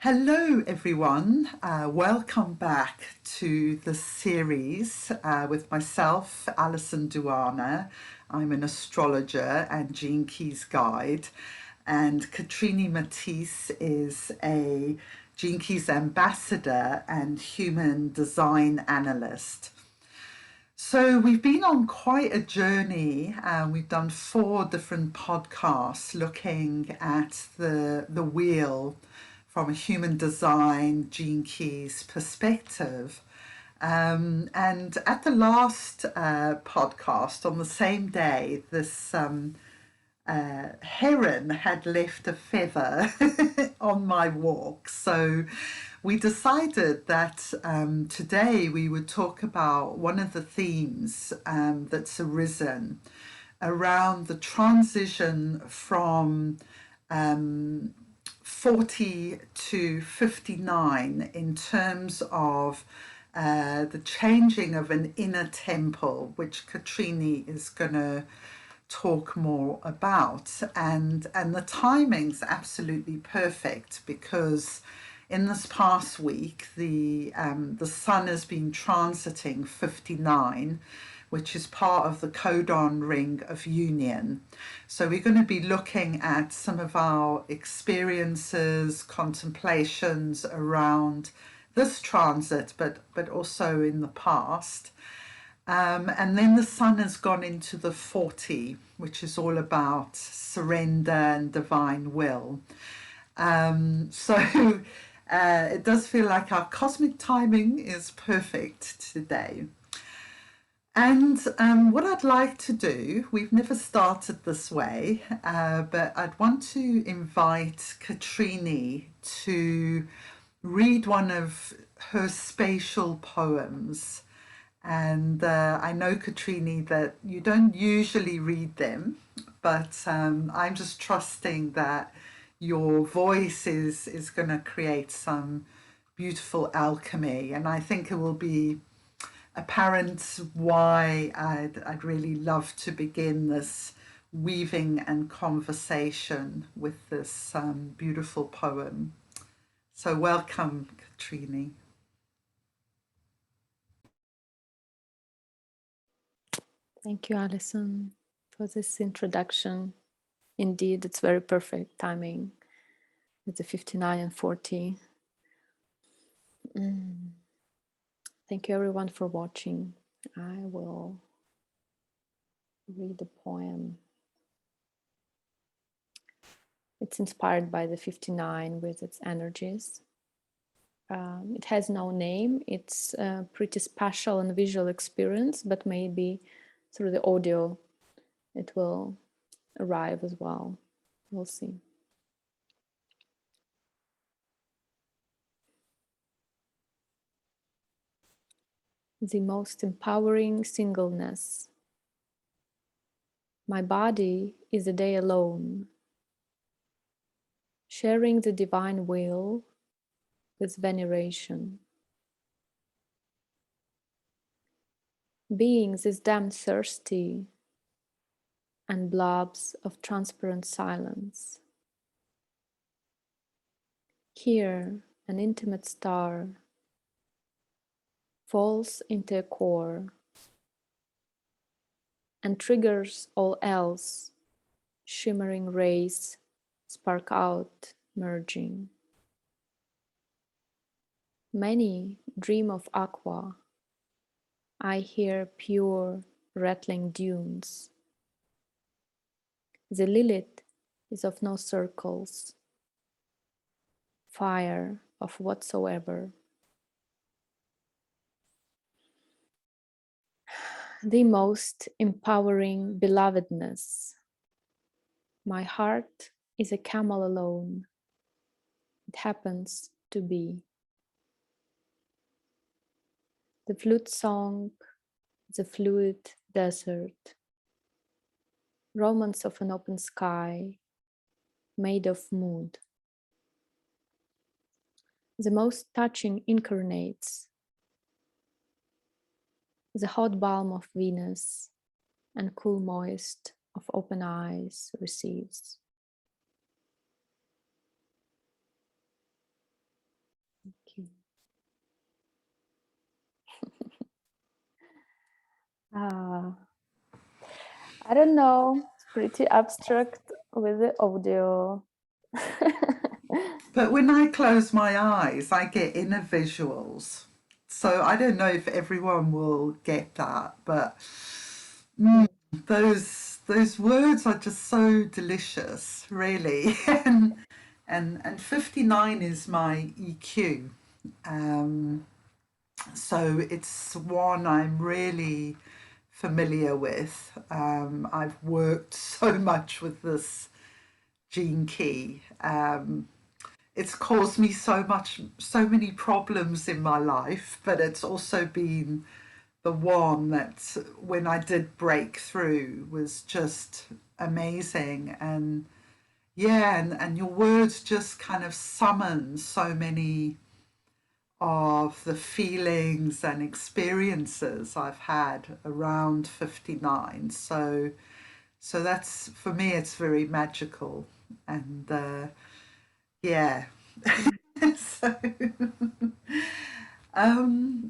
Hello everyone, welcome back to the series with myself, Alison. I'm an astrologer and Gene Keys guide, and Katreni Maticce is a Gene Keys ambassador and human design analyst. So we've been on quite a journey. We've done 4 different podcasts looking at the wheel from a human design Gene Keys perspective. And at the last podcast, on the same day, this heron had left a feather on my walk. So we decided that today we would talk about one of the themes that's arisen around the transition from 40 to 59 in terms of the changing of an inner temple, which Katreni is going to talk more about. And the timing's absolutely perfect because in this past week, the sun has been transiting 59, which is part of the codon ring of union. So we're going to be looking at some of our experiences, contemplations around this transit, but also in the past. And then the sun has gone into the 40, which is all about surrender and divine will. So it does feel like our cosmic timing is perfect today. And what I'd like to do, we've never started this way, but I'd want to invite Katreni to read one of her spatial poems. And I know, Katreni, that you don't usually read them, but I'm just trusting that your voice is going to create some beautiful alchemy. And I think it will be apparent why I'd really love to begin this weaving and conversation with this beautiful poem. So welcome, Katreni. Thank you, Alison, for this introduction. Indeed, it's very perfect timing with the 59 and 40. Thank you, everyone, for watching. I will read the poem. It's inspired by the 59 with its energies. It has no name. It's a pretty spatial and visual experience, but maybe through the audio it will arrive as well. We'll see. The most empowering singleness. My body is a day alone, sharing the divine will with veneration. Beings is damn thirsty and blobs of transparent silence. Here, an intimate star falls into a core and triggers all else. Shimmering rays spark out, merging. Many dream of aqua. I hear pure rattling dunes. The Lilith is of no circles, fire of whatsoever. The most empowering belovedness. My heart is a camel alone. It happens to be. The flute song, the fluid desert. Romance of an open sky, made of mood. The most touching incarnates. The hot balm of Venus and cool moist of open eyes receives. I don't know. It's pretty abstract with the audio. But when I close my eyes, I get inner visuals. So I don't know if everyone will get that, but those words are just so delicious, really. And 59 is my EQ. So it's one I'm really familiar with. I've worked so much with this gene key. It's caused me so many problems in my life, but it's also been the one that when I did break through was just amazing. And yeah, and your words just kind of summon so many of the feelings and experiences I've had around 59. So that's, for me, it's very magical. And yeah. So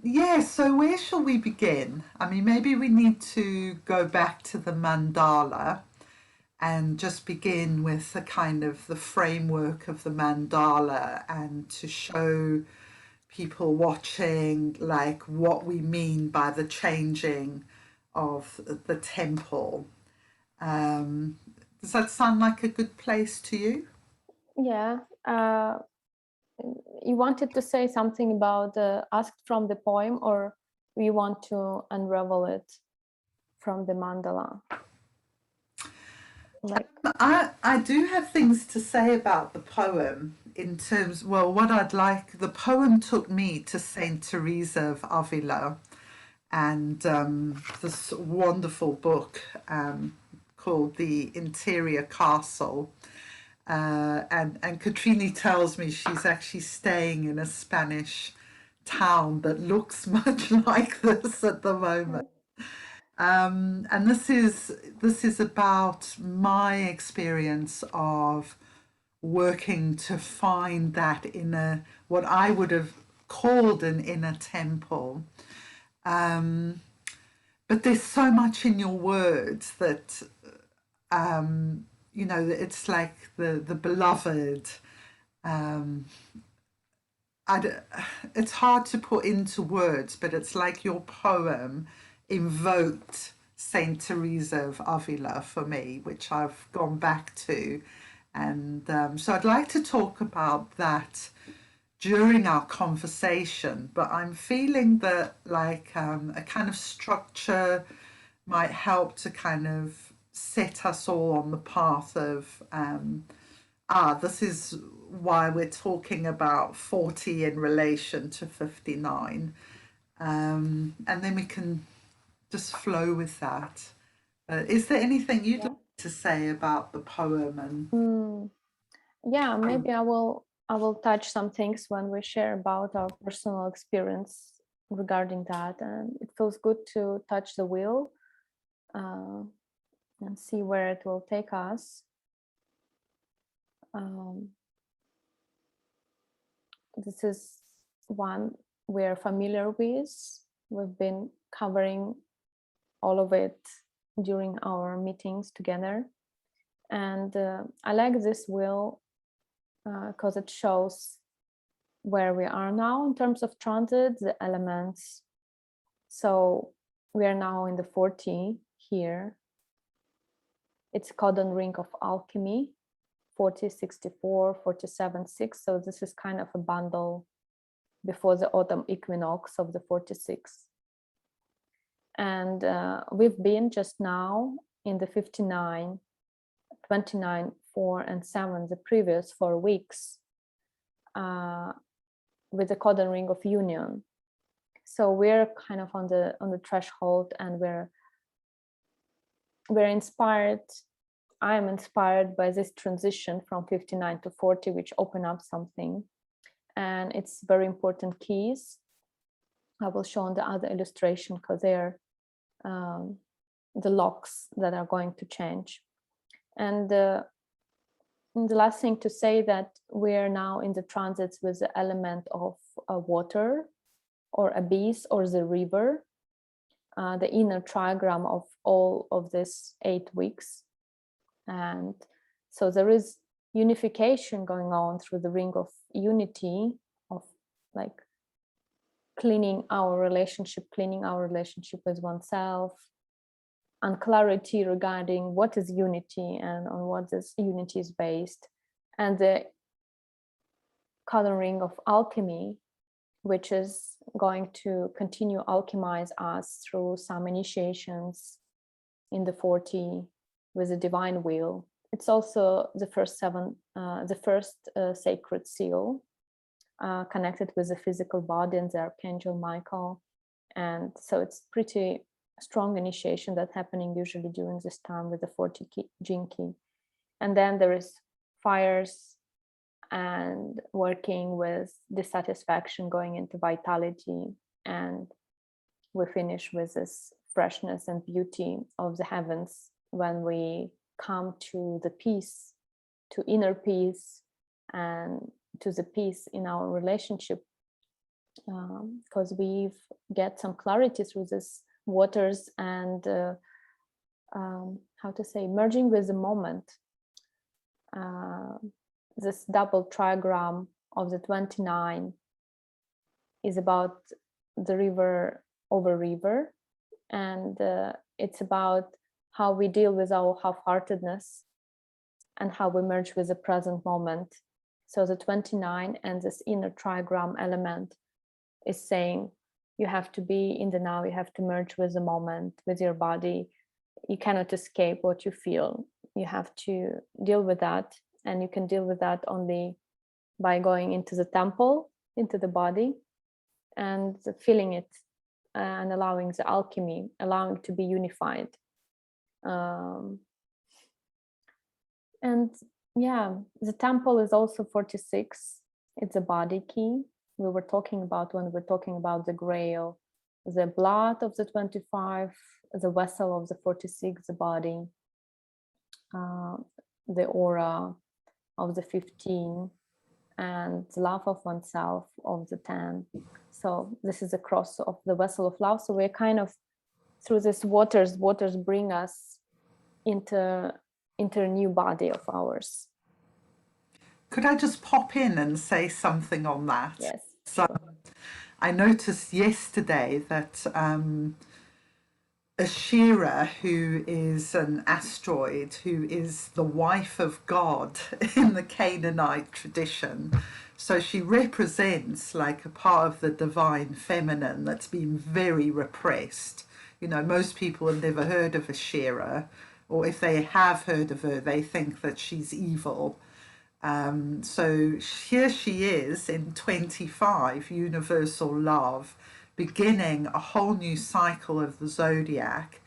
yeah, so where shall we begin? I mean, maybe we need to go back to the mandala and just begin with the kind of the framework of the mandala, and to show people watching like what we mean by the changing of the temple. Does that sound like a good place to you? Yeah. You wanted to say something about asked from the poem, or we want to unravel it from the mandala? Like, I do have things to say about the poem in terms, well, what I'd like, the poem took me to St Theresa of Avila, and this wonderful book called The Interior Castle. And Katreni tells me she's actually staying in a Spanish town that looks much like this at the moment. And this is about my experience of working to find that inner, what I would have called an inner temple. But there's so much in your words that it's like the beloved. Um, it's hard to put into words, but it's like your poem invoked St Theresa of Avila for me, which I've gone back to. And so I'd like to talk about that during our conversation, but I'm feeling that like a kind of structure might help to kind of set us all on the path of this is why we're talking about 40 in relation to 59. And then we can just flow with that. Is there anything you'd yeah. like to say about the poem? And Yeah, maybe I will touch some things when we share about our personal experience regarding that, and it feels good to touch the wheel and see where it will take us. This is one we're familiar with. We've been covering all of it during our meetings together, and I like this wheel because it shows where we are now in terms of transit, the elements. So we are now in the 40 here. It's codon ring of alchemy, 40, 64, 47, 6. So this is kind of a bundle before the autumn equinox of the 46. And we've been just now in the 59, 29, 4, and 7, the previous 4 weeks, with the codon ring of union. So we're kind of on the threshold, and we're inspired. I am inspired by this transition from 59 to 40, which open up something, and it's very important keys. I will show on the other illustration because they're the locks that are going to change. And the last thing to say that we're now in the transits with the element of water or abyss or the river. the inner trigram of all of this 8 weeks. And so there is unification going on through the ring of unity, of like cleaning our relationship with oneself, and clarity regarding what is unity and on what this unity is based, and the coloring of alchemy, which is going to continue alchemize us through some initiations in the 40 with the divine will. It's also the first sacred seal connected with the physical body and the Archangel Michael. And so it's pretty strong initiation that's happening usually during this time with the 40 gene key. And then there is fires and working with dissatisfaction, going into vitality, and we finish with this freshness and beauty of the heavens when we come to the peace, to inner peace, and to the peace in our relationship, because we get some clarity through this waters and how to say, merging with the moment. This double trigram of the 29 is about the river over river, and it's about how we deal with our half-heartedness and how we merge with the present moment. So the 29 and this inner trigram element is saying you have to be in the now, you have to merge with the moment, with your body. You cannot escape what you feel. You have to deal with that, and you can deal with that only by going into the temple, into the body, and feeling it and allowing the alchemy, allowing to be unified. And yeah, the temple is also 46. It's a body key. We were talking about when we're talking about the grail, the blood of the 25, the vessel of the 46, the body, the aura of the 15, and the love of oneself of the 10. So this is the cross of the vessel of love. So we're kind of through this waters bring us into a new body of ours. Could I just pop in and say something on that? Yes. So I noticed yesterday that Ashira, who is an asteroid, who is the wife of God in the Canaanite tradition, so she represents like a part of the divine feminine that's been very repressed. You know, most people have never heard of Ashira, or if they have heard of her, they think that she's evil. So here she is in 25, universal love, beginning a whole new cycle of the zodiac.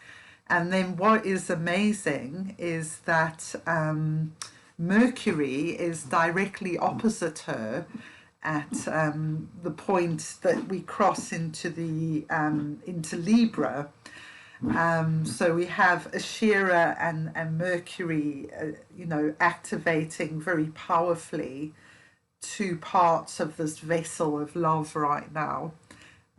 And then what is amazing is that Mercury is directly opposite her at the point that we cross into the into Libra. So we have Ashira and Mercury, you know, activating very powerfully two parts of this vessel of love right now.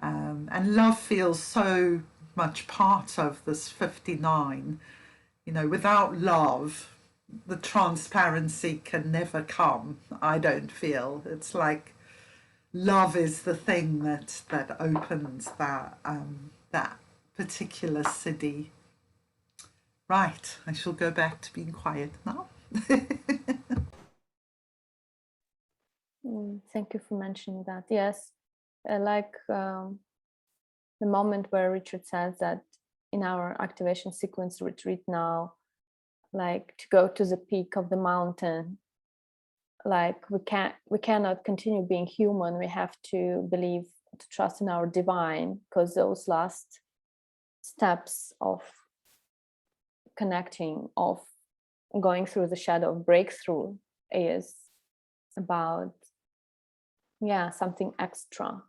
And love feels so much part of this 59. You know, without love, the transparency can never come, I don't feel. It's like love is the thing that opens that particular city. Right, I shall go back to being quiet now. Thank you for mentioning that. Yes, like the moment where Richard says that in our activation sequence retreat now, like to go to the peak of the mountain, like we cannot continue being human. We have to believe, to trust in our divine, because those last steps of connecting, of going through the shadow of breakthrough is about something extra.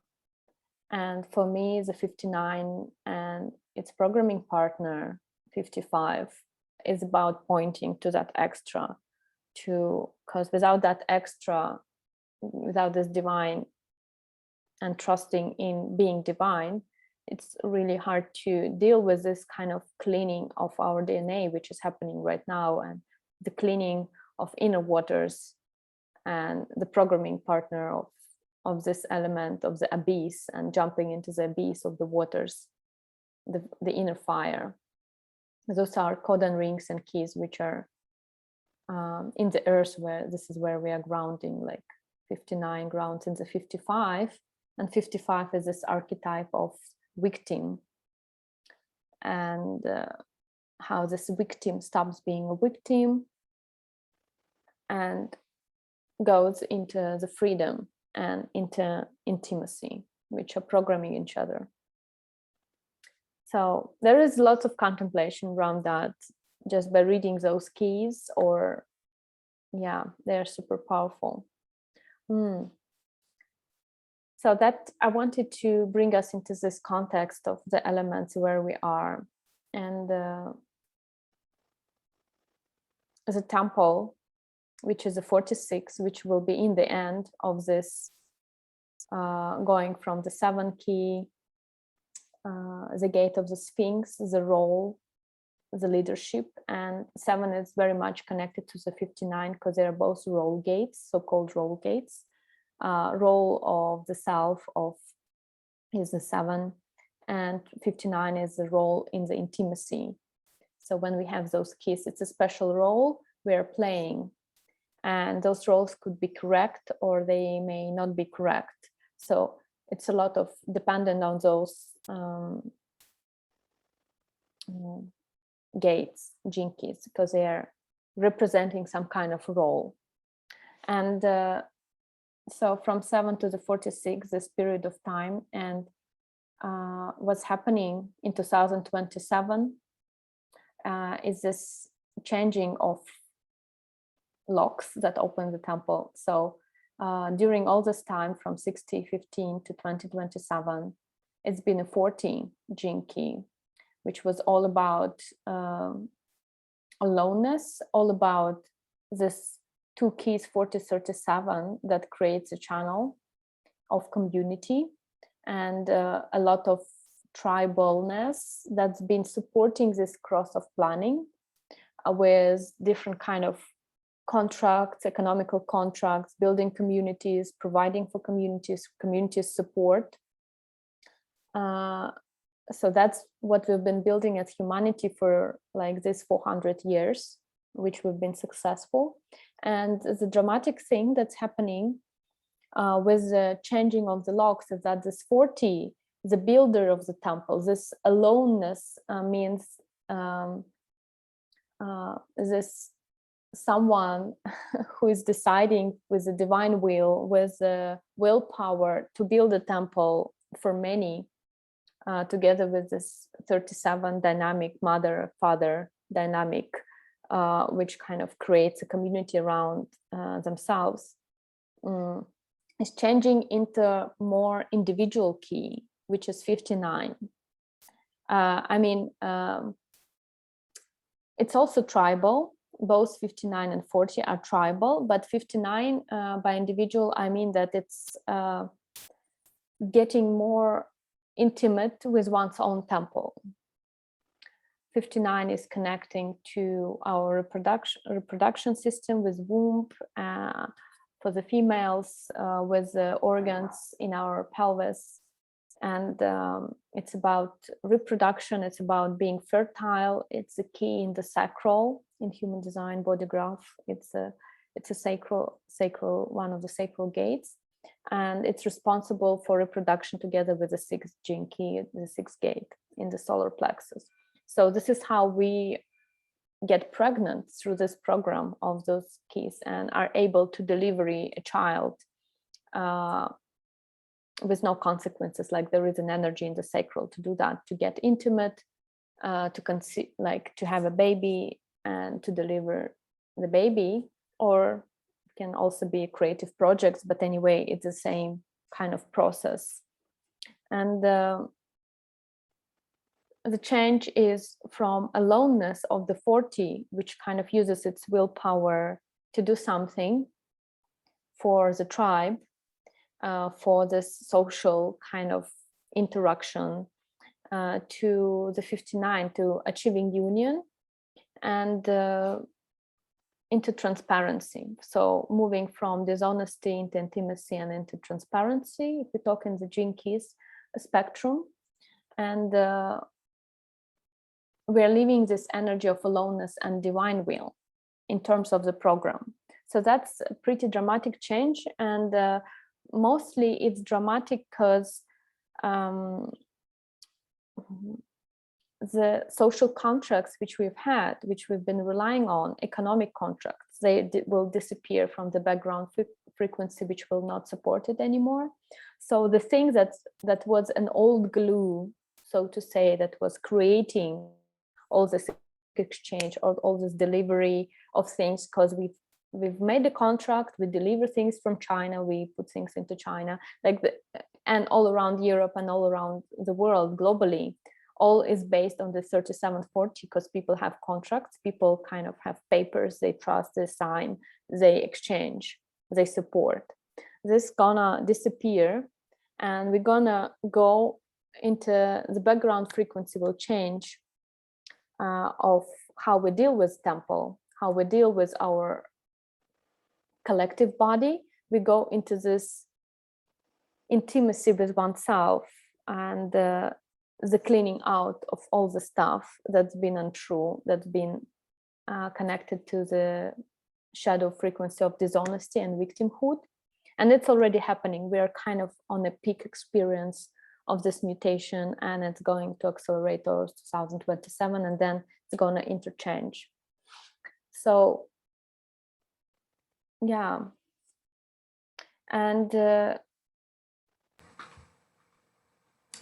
And for me, the 59 and its programming partner 55 is about pointing to that extra, because without that extra, without this divine and trusting in being divine, it's really hard to deal with this kind of cleaning of our DNA, which is happening right now, and the cleaning of inner waters and the programming partner of this element of the abyss, and jumping into the abyss of the waters, the inner fire. Those are codon rings and keys, which are in the earth, where this is where we are grounding, like 59 grounds in the 55, and 55 is this archetype of victim, and how this victim stops being a victim and goes into the freedom and into intimacy, which are programming each other. So there is lots of contemplation around that just by reading those keys, or yeah, they're super powerful. So that I wanted to bring us into this context of the elements where we are, and the temple, which is a 46, which will be in the end of this, going from the 7 key, the gate of the Sphinx, the role, the leadership, and 7 is very much connected to the 59 because they are both role gates, so-called role gates. Role of the self is the 7, and 59 is the role in the intimacy. So when we have those keys, it's a special role we're playing, and those roles could be correct or they may not be correct. So it's a lot of dependent on those gates, gene keys, because they are representing some kind of role. And so from 7 to the 46, this period of time, and what's happening in 2027 is this changing of locks that open the temple. So during all this time, from 6015 to 2027, it's been a 14 gene key, which was all about aloneness, all about this 2 keys, 4037, that creates a channel of community, and a lot of tribalness that's been supporting this cross of planning with different kind of contracts, economical contracts, building communities, providing for community support. So that's what we've been building as humanity for like this 400 years, which we've been successful. And the dramatic thing that's happening with the changing of the locks is that this 40, the builder of the temple, this aloneness means this someone who is deciding with the divine will, with the willpower to build a temple for many, together with this 37 dynamic mother-father dynamic, which kind of creates a community around themselves, is changing into more individual key, which is 59. It's also tribal. Both 59 and 40 are tribal, but 59 by individual, I mean that it's getting more intimate with one's own temple. 59 is connecting to our reproduction system with womb, for the females, with the organs in our pelvis. And it's about reproduction, it's about being fertile. It's a key in the sacral, in human design body graph. It's a sacral, one of the sacral gates, and it's responsible for reproduction together with the 6th gene key, the 6th gate in the solar plexus. So this is how we get pregnant, through this program of those keys, and are able to deliver a child with no consequences. Like there is an energy in the sacral to do that, to get intimate, to conceive, like to have a baby and to deliver the baby, or it can also be creative projects, but anyway, it's the same kind of process. And the change is from aloneness of the 40, which kind of uses its willpower to do something for the tribe, for this social kind of interaction, to the 59, to achieving union and into transparency. So moving from dishonesty into intimacy and into transparency, if we talk in the gene keys spectrum. And we're leaving this energy of aloneness and divine will in terms of the program. So that's a pretty dramatic change. And mostly it's dramatic because the social contracts which we've had, which we've been relying on, economic contracts, they will disappear from the background frequency, which will not support it anymore. So the thing that was an old glue, so to say, that was creating all this exchange or all this delivery of things, because we've made the contract, we deliver things from China, we put things into China, and all around Europe and all around the world globally. All is based on the 3740 because people have contracts, people kind of have papers, they trust, they sign, they exchange, they support. This is gonna disappear, and we're gonna go into the background frequency will change of how we deal with temple, how we deal with our collective body. We go into this intimacy with oneself and the cleaning out of all the stuff that's been untrue, that's been connected to the shadow frequency of dishonesty and victimhood. And it's already happening. We are kind of on a peak experience of this mutation, and it's going to accelerate towards 2027, and then it's going to interchange. So, yeah. And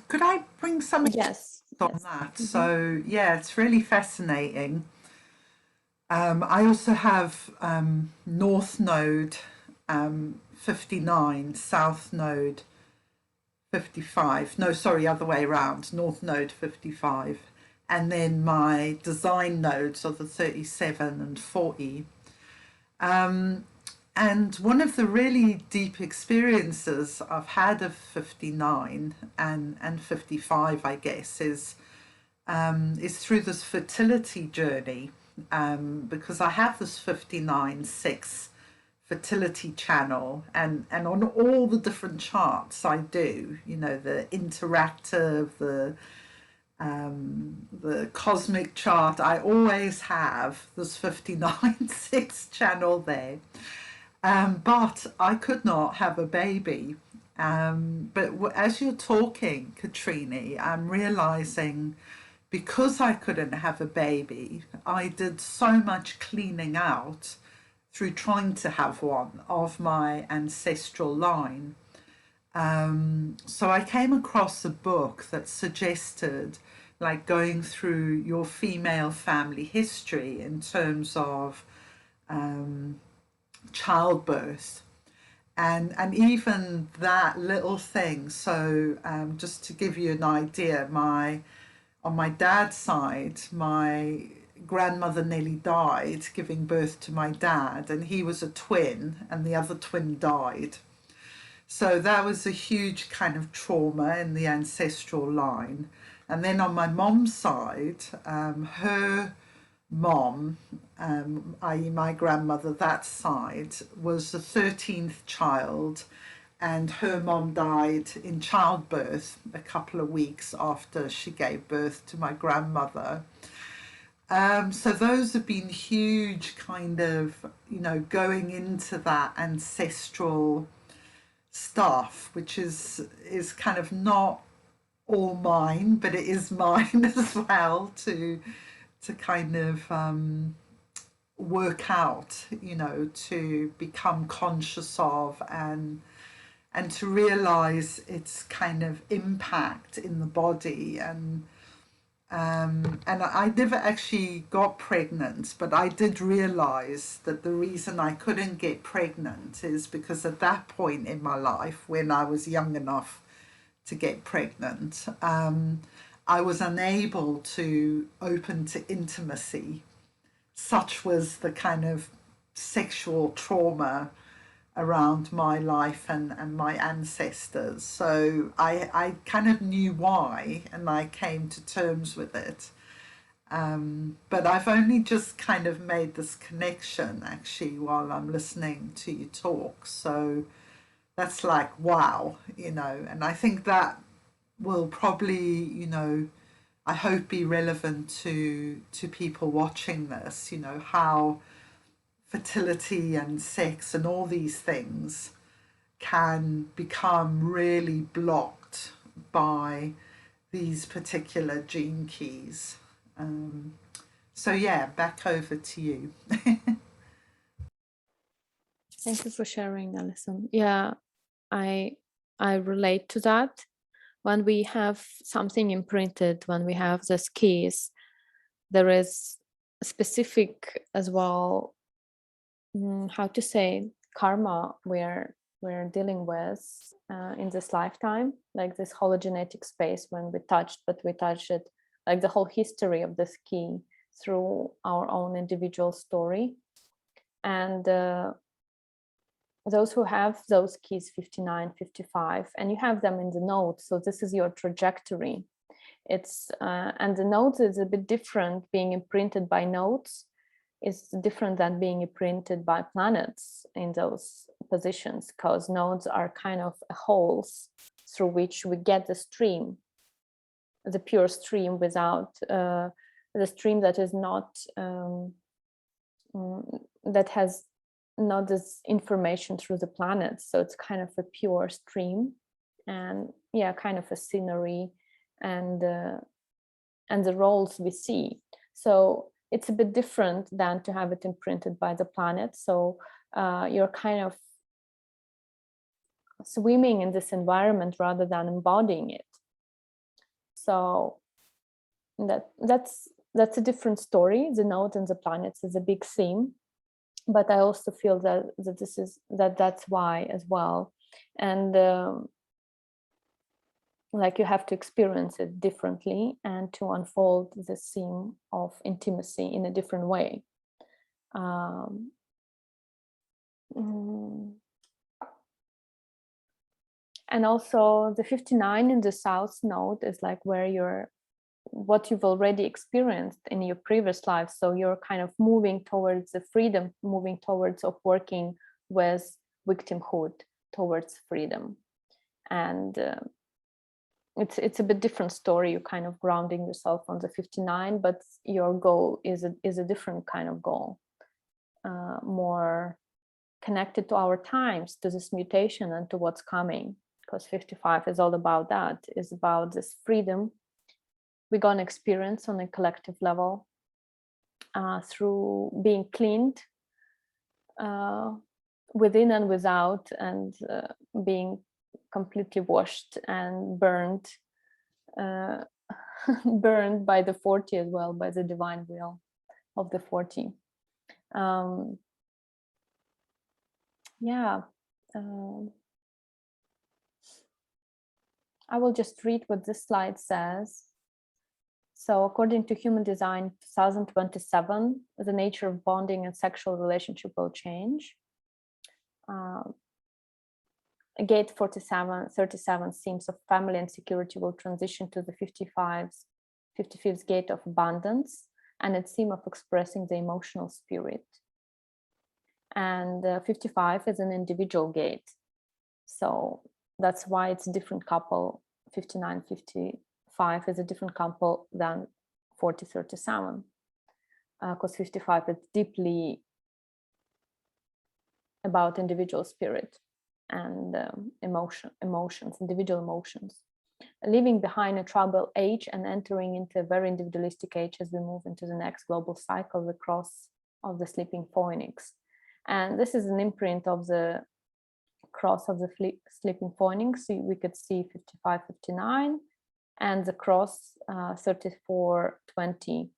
could I bring something yes, on yes. that? Mm-hmm. So, yeah, it's really fascinating. I also have North Node 59, South Node 55. No, sorry, other way around. North Node 55. And then my design nodes are the 37 and 40. And one of the really deep experiences I've had of 59 and 55, I guess, is through this fertility journey, because I have this 59-6 fertility channel, and on all the different charts I do, you know, the interactive, the cosmic chart, I always have this 59-6 channel there. But I could not have a baby. But as you're talking, Katreni, I'm realizing because I couldn't have a baby, I did so much cleaning out through trying to have one of my ancestral line. So I came across a book that suggested like going through your female family history in terms of childbirth, and even that little thing. So just to give you an idea, on my dad's side, my grandmother nearly died giving birth to my dad, and he was a twin and the other twin died. So that was a huge kind of trauma in the ancestral line. And then on my mom's side, her mom, i.e. my grandmother, that side, was the 13th child, and her mom died in childbirth a couple of weeks after she gave birth to my grandmother. So those have been huge kind of, you know, going into that ancestral stuff, which is kind of not all mine, but it is mine as well to kind of work out, you know, to become conscious of and to realize its kind of impact in the body. And I never actually got pregnant, but I did realize that the reason I couldn't get pregnant is because at that point in my life, when I was young enough to get pregnant, I was unable to open to intimacy. Such was the kind of sexual trauma around my life and my ancestors. So I kind of knew why, and I came to terms with it. But I've only just kind of made this connection actually while I'm listening to you talk. So that's like, wow, and I think that will probably, I hope be relevant to people watching this, how fertility and sex and all these things can become really blocked by these particular gene keys. Um, so yeah, back over to you. Thank you for sharing, Alison. Yeah, I relate to that. When we have something imprinted, when we have these keys, there is specific as well, how to say, karma we're dealing with in this lifetime, like this hologenetic space when we touched, but we touched it, like the whole history of this key through our own individual story. And those who have those keys 59, 55, and you have them in the node, so this is your trajectory. It's and the nodes is a bit different. Being imprinted by nodes is different than being imprinted by planets in those positions, because nodes are kind of holes through which we get the stream, the pure stream, without the stream that is not that has not this information through the planets. So it's kind of a pure stream, and yeah, kind of a scenery, and the roles we see. So it's a bit different than to have it imprinted by the planet. So you're kind of swimming in this environment rather than embodying it. So that's a different story. The node and the planets is a big theme, but I also feel that that's why as well. And like you have to experience it differently and to unfold the theme of intimacy in a different way. And also the 59 in the south node is like where what you've already experienced in your previous life. So you're kind of moving towards the freedom, moving towards of working with victimhood towards freedom. And it's a bit different story. You're kind of grounding yourself on the 59, but your goal is a different kind of goal, more connected to our times, to this mutation and to what's coming, because 55 is all about that. It's about this freedom we're going to experience on a collective level through being cleaned within and without, and being completely washed and burned burned by the 40 as well, by the divine will of the 40. Yeah, I will just read what this slide says. So according to Human Design 2027, the nature of bonding and sexual relationship will change. Gate 37 themes of family and security will transition to the 55th gate of abundance, and its theme of expressing the emotional spirit. And 55 is an individual gate. So that's why it's a different couple. 59, 55 is a different couple than 40, 37. Because 55 is deeply about individual spirit and emotions, individual emotions. Leaving behind a tribal age and entering into a very individualistic age as we move into the next global cycle, the cross of the sleeping phoenix. And this is an imprint of the cross of the sleeping phoenix. So we could see 55, 59, and the cross 34, 20.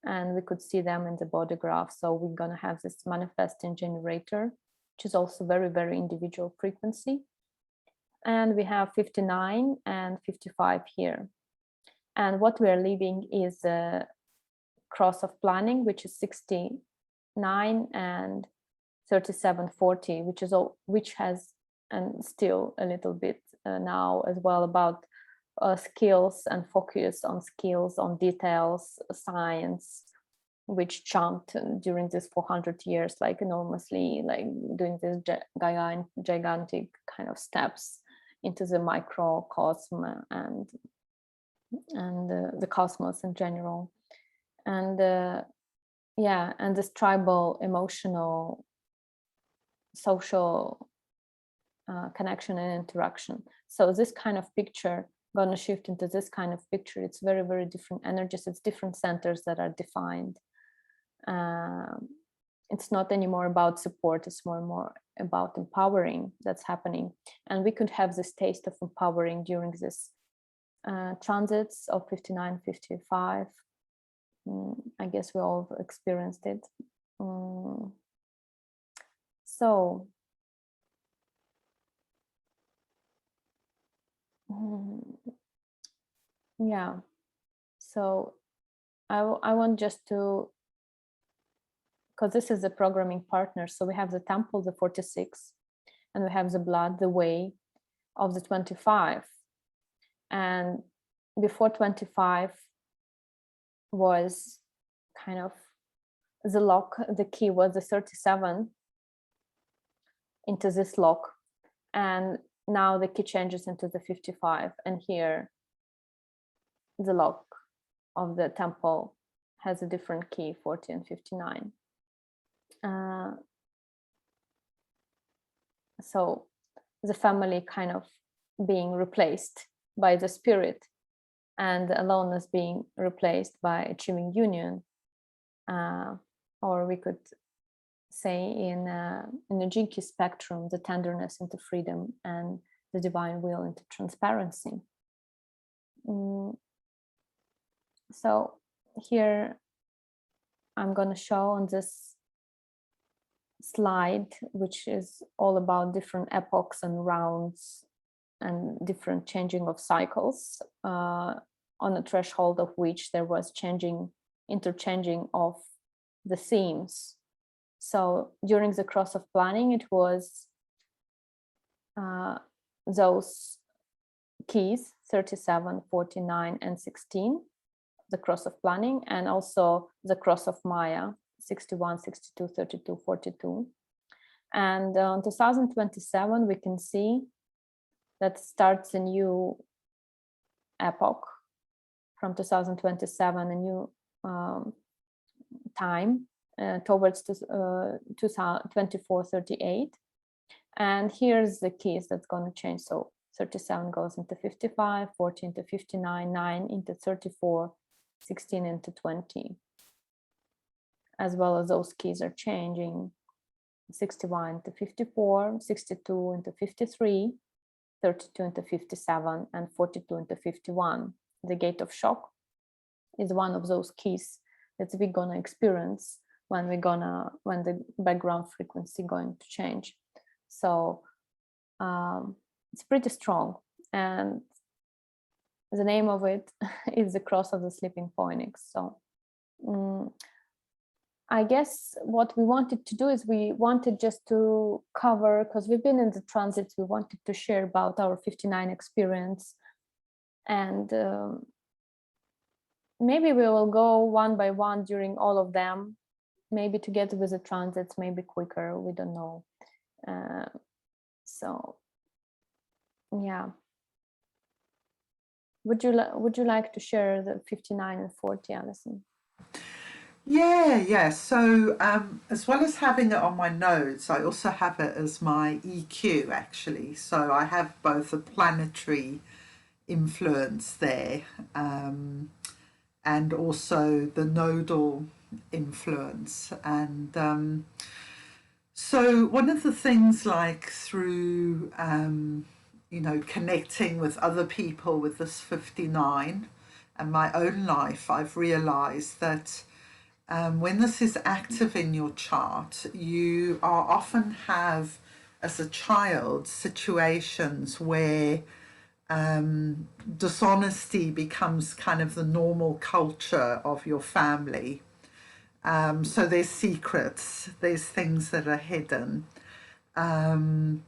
And we could see them in the body graph. So we're going to have this manifesting generator, which is also very, very individual frequency. And we have 59 and 55 here. And what we are leaving is a cross of planning, which is 69 and 3740, which has, and still a little bit now as well, about skills and focus on skills, on details, science, which jumped during this 400 years like enormously, like doing this gigantic kind of steps into the microcosm and the cosmos in general. And yeah, and this tribal, emotional, social connection and interaction. So this kind of picture gonna shift into this kind of picture. It's very, very different energies. It's different centers that are defined. It's not anymore about support. It's more and more about empowering that's happening. And we could have this taste of empowering during this transits of 59, 55. I guess we all experienced it. So yeah, so I want just to, because this is the programming partner, so we have the temple, the 46, and we have the blood, the way of the 25. And before 25 was kind of the lock, the key was the 37 into this lock, and now the key changes into the 55, and here the lock of the temple has a different key, 40 and 59. So the family kind of being replaced by the spirit, and the aloneness being replaced by achieving union, or we could say in the Jinki spectrum, the tenderness into freedom and the divine will into transparency. So here I'm going to show on this slide, which is all about different epochs and rounds and different changing of cycles, on a threshold of which there was interchanging of the themes. So during the cross of planning, it was those keys, 37, 49, and 16, the cross of planning, and also the cross of Maya, 61, 62, 32, 42. And in 2027, we can see that starts a new epoch. From 2027, a new time towards 2438. And here's the keys that's going to change. So 37 goes into 55, 40 into 59, 9 into 34, 16 into 20. As well as those keys are changing. 61 into 54, 62 into 53, 32 into 57, and 42 into 51. The gate of shock is one of those keys that we're gonna experience when the background frequency going to change. So it's pretty strong, and the name of it is the cross of the sleeping phoenix. So I guess what we wanted to do is we wanted just to cover, because we've been in the transits, we wanted to share about our 59 experience, and maybe we will go one by one during all of them, maybe together with the transits, maybe quicker, we don't know. So yeah, would you like to share the 59 and 40, Alison? Yeah. So as well as having it on my notes, I also have it as my EQ, actually. So I have both a planetary influence there, and also the nodal influence. And so one of the things, like through connecting with other people with this 59 and my own life, I've realized that when this is active in your chart, you are often have, as a child, situations where dishonesty becomes kind of the normal culture of your family. So there's secrets, there's things that are hidden. Um,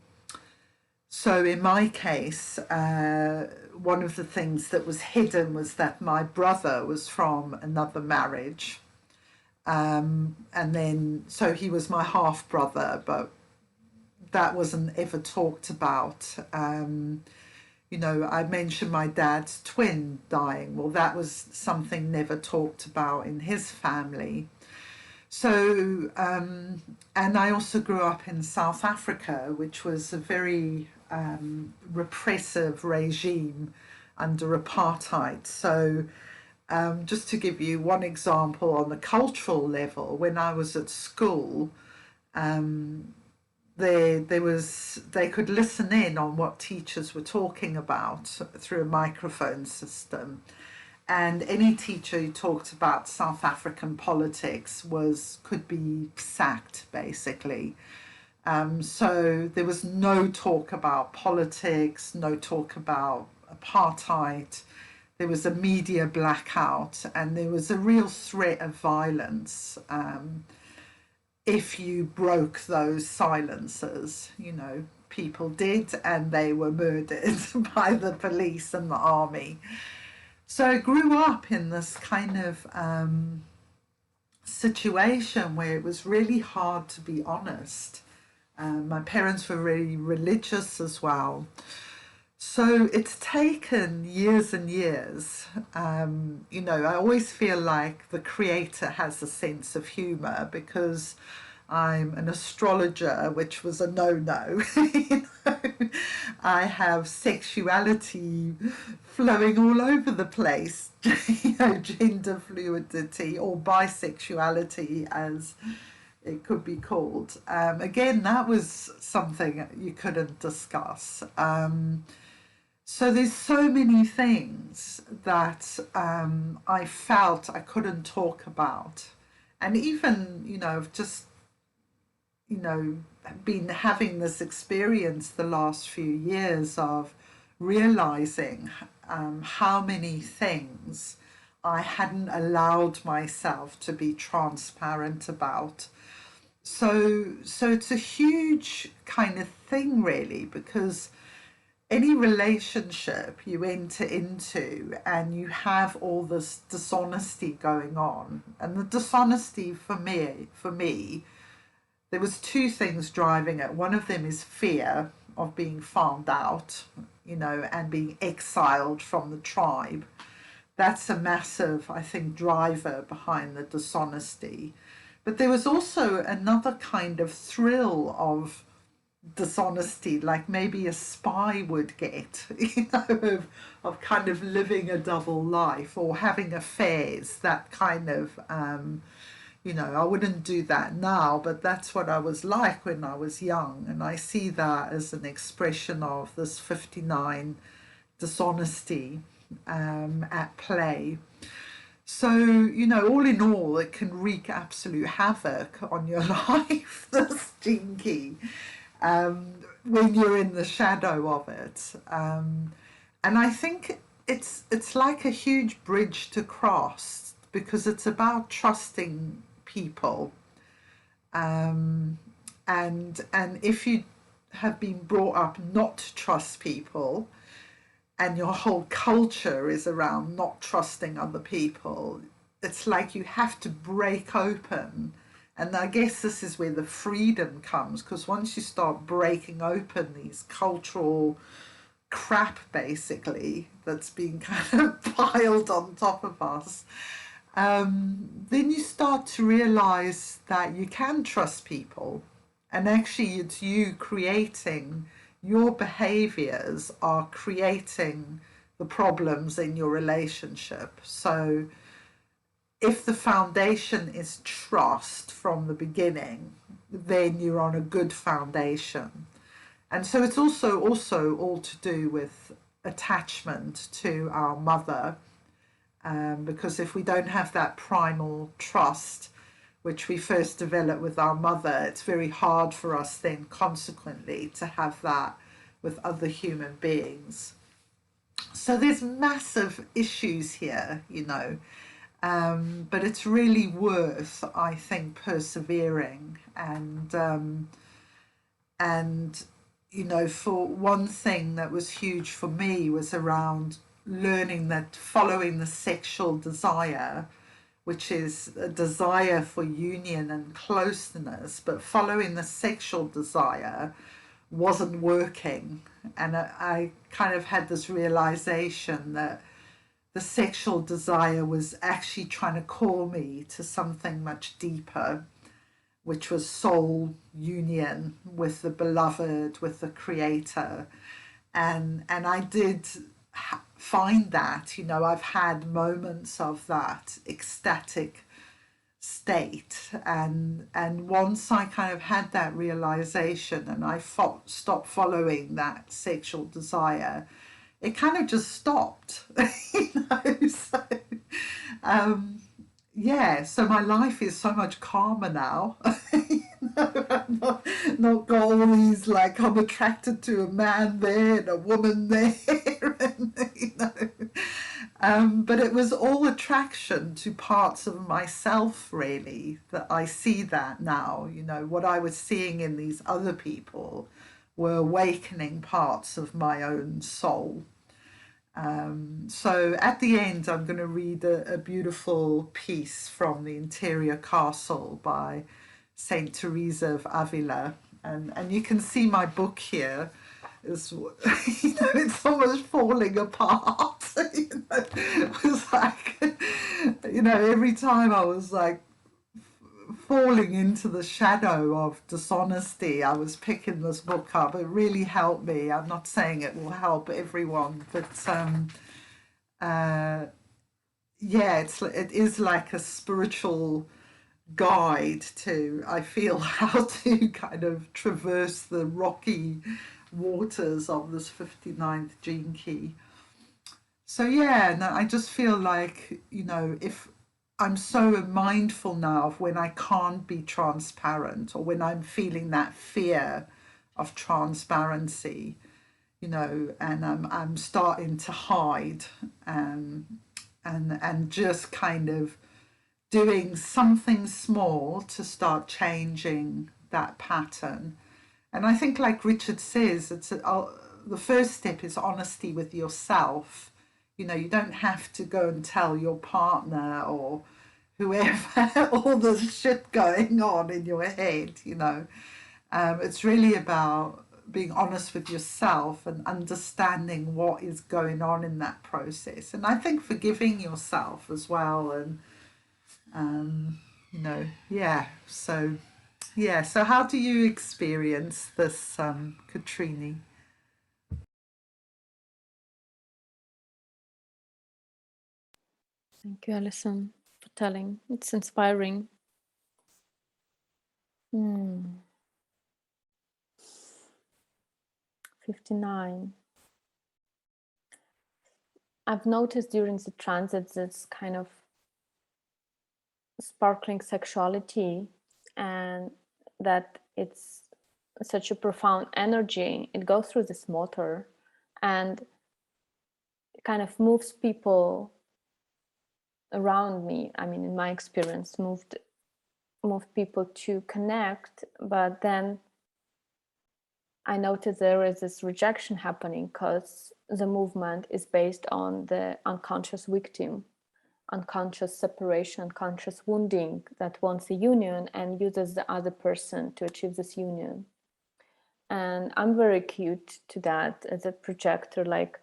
so in my case, one of the things that was hidden was that my brother was from another marriage. And then, so he was my half brother, but that wasn't ever talked about. You know, I mentioned my dad's twin dying. Well, that was something never talked about in his family. So, and I also grew up in South Africa, which was a very repressive regime under apartheid. So, just to give you one example on the cultural level, when I was at school, they could listen in on what teachers were talking about through a microphone system, and any teacher who talked about South African politics could be sacked basically. So there was no talk about politics, no talk about apartheid. There was a media blackout, and there was a real threat of violence if you broke those silences. You know, people did, and they were murdered by the police and the army. So I grew up in this kind of situation where it was really hard to be honest. My parents were very religious as well. So it's taken years and years. You know, I always feel like the creator has a sense of humor, because I'm an astrologer, which was a no-no. You know, I have sexuality flowing all over the place, you know, gender fluidity or bisexuality, as it could be called. Again, that was something you couldn't discuss. So there's so many things that I felt I couldn't talk about. And even, you know, I've just, you know, been having this experience the last few years of realizing how many things I hadn't allowed myself to be transparent about. So it's a huge kind of thing, really, because any relationship you enter into and you have all this dishonesty going on, and the dishonesty for me, there was two things driving it. One of them is fear of being found out, you know, and being exiled from the tribe. That's a massive, I think, driver behind the dishonesty. But there was also another kind of thrill of dishonesty, like maybe a spy would get, you know, of kind of living a double life or having affairs, that kind of, you know, I wouldn't do that now, but that's what I was like when I was young. And I see that as an expression of this 59 dishonesty at play. So, you know, all in all, it can wreak absolute havoc on your life, this gene key, when you're in the shadow of it. And I think it's like a huge bridge to cross, because it's about trusting people. And if you have been brought up not to trust people, and your whole culture is around not trusting other people, it's like you have to break open. And I guess this is where the freedom comes, because once you start breaking open these cultural crap, basically, that's being kind of piled on top of us, then you start to realize that you can trust people. And actually, it's you creating, your behaviors are creating the problems in your relationship. So if the foundation is trust from the beginning, then you're on a good foundation. And so it's also all to do with attachment to our mother, because if we don't have that primal trust, which we first develop with our mother, it's very hard for us then consequently to have that with other human beings. So there's massive issues here, you know. But it's really worth, I think, persevering. And you know, for one thing that was huge for me was around learning that following the sexual desire, which is a desire for union and closeness, but following the sexual desire wasn't working. And I kind of had this realization that the sexual desire was actually trying to call me to something much deeper, which was soul union with the beloved, with the creator. And I did find that, you know, I've had moments of that ecstatic state, and once I kind of had that realization and I stopped following that sexual desire, it kind of just stopped. You know, so yeah, so my life is so much calmer now. You know, I'm not got all these, like, I'm attracted to a man there and a woman there. And, you know, but it was all attraction to parts of myself, really, that I see that now. You know, what I was seeing in these other people were awakening parts of my own soul. So at the end, I'm going to read a beautiful piece from the Interior Castle by St Theresa of Avila. And you can see my book here is, you know, it's almost falling apart. You know, it was like, you know, every time I was like falling into the shadow of dishonesty, I was picking this book up. It really helped me. I'm not saying it will help everyone, but uh, yeah, it is like a spiritual guide to, I feel, how to kind of traverse the rocky waters of this 59th gene key. So yeah, no, I just feel like, you know, if I'm so mindful now of when I can't be transparent or when I'm feeling that fear of transparency, you know, and I'm starting to hide, um, and just kind of doing something small to start changing that pattern. And I think, like Richard says, the first step is honesty with yourself. You know, you don't have to go and tell your partner or whoever all the shit going on in your head, you know. It's really about being honest with yourself and understanding what is going on in that process. And I think forgiving yourself as well. And, you know, yeah. So, yeah. So, how do you experience this, Katreni? Thank you, Alison, for telling. It's inspiring. 59. I've noticed during the transit this kind of sparkling sexuality, and that it's such a profound energy. It goes through this motor and it kind of moves people around me. I mean, in my experience, moved people to connect, but then I noticed there is this rejection happening because the movement is based on the unconscious victim, unconscious separation, unconscious wounding that wants a union and uses the other person to achieve this union. And I'm very acute to that as a projector. Like,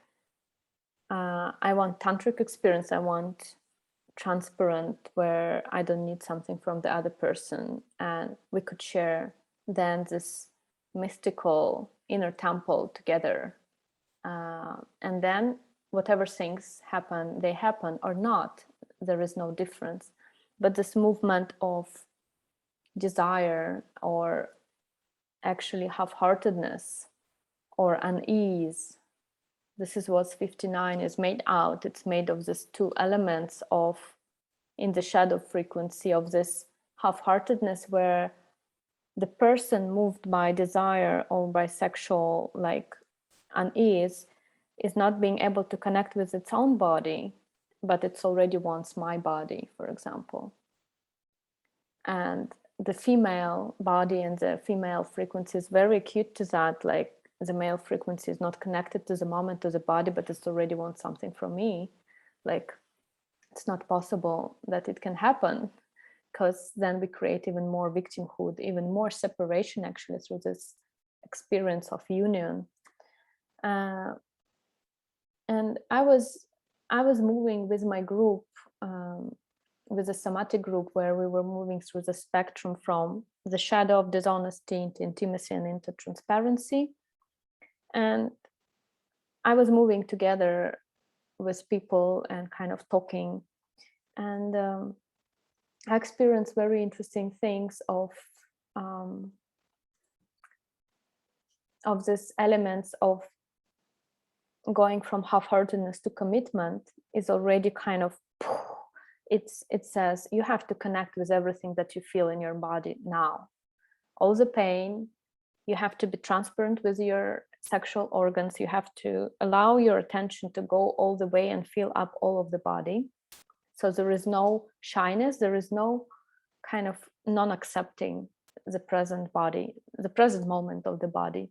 I want tantric experience. I want transparent, where I don't need something from the other person, and we could share then this mystical inner temple together. And then whatever things happen, they happen or not. There is no difference. But this movement of desire, or actually half-heartedness or unease, this is what 59 is made out. It's made of these two elements of, in the shadow frequency, of this half-heartedness, where the person moved by desire or by sexual, like, unease is not being able to connect with its own body, but it already wants my body, for example. And the female body and the female frequency is very acute to that. Like the male frequency is not connected to the moment, to the body, but it already wants something from me. Like it's not possible that it can happen, because then we create even more victimhood, even more separation, actually, through this experience of union. And I was moving with my group, with a somatic group, where we were moving through the spectrum from the shadow of dishonesty into intimacy and into transparency. And I was moving together with people and kind of talking. And I experienced very interesting things of this elements of going from half-heartedness to commitment is already kind of, it says you have to connect with everything that you feel in your body now. All the pain, you have to be transparent with your sexual organs. You have to allow your attention to go all the way and fill up all of the body. So there is no shyness, there is no kind of non-accepting the present body, the present moment of the body.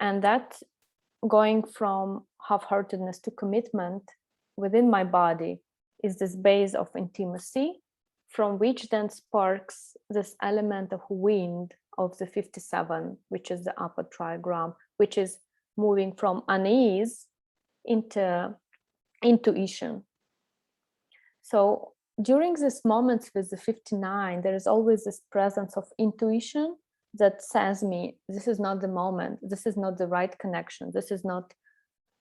And that going from half-heartedness to commitment within my body is this base of intimacy, from which then sparks this element of wind of the 57, which is the upper trigram, which is moving from unease into intuition. So during these moments with the 59, there is always this presence of intuition that says me, this is not the moment, this is not the right connection, this is not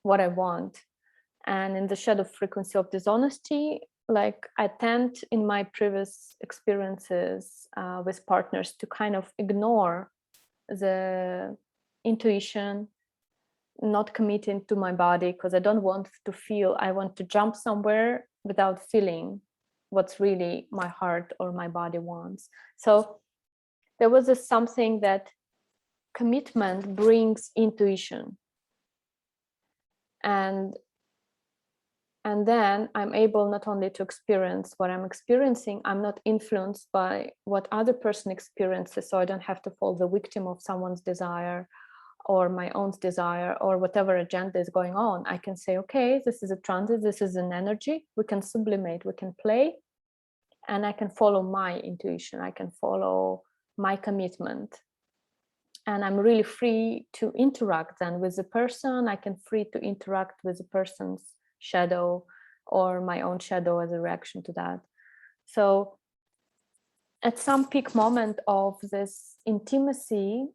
what I want. And in the shadow frequency of dishonesty, like I tend in my previous experiences with partners to kind of ignore the intuition, not committing to my body, because I don't want to feel, I want to jump somewhere without feeling what's really my heart or my body wants. So there was this something that commitment brings intuition. And then I'm able not only to experience what I'm experiencing, I'm not influenced by what other person experiences, so I don't have to fall the victim of someone's desire or my own desire or whatever agenda is going on. I can say, okay, this is a transit, this is an energy, we can sublimate, we can play, and I can follow my intuition, I can follow my commitment. And I'm really free to interact then with the person. I can free to interact with the person's shadow or my own shadow as a reaction to that. So at some peak moment of this intimacy,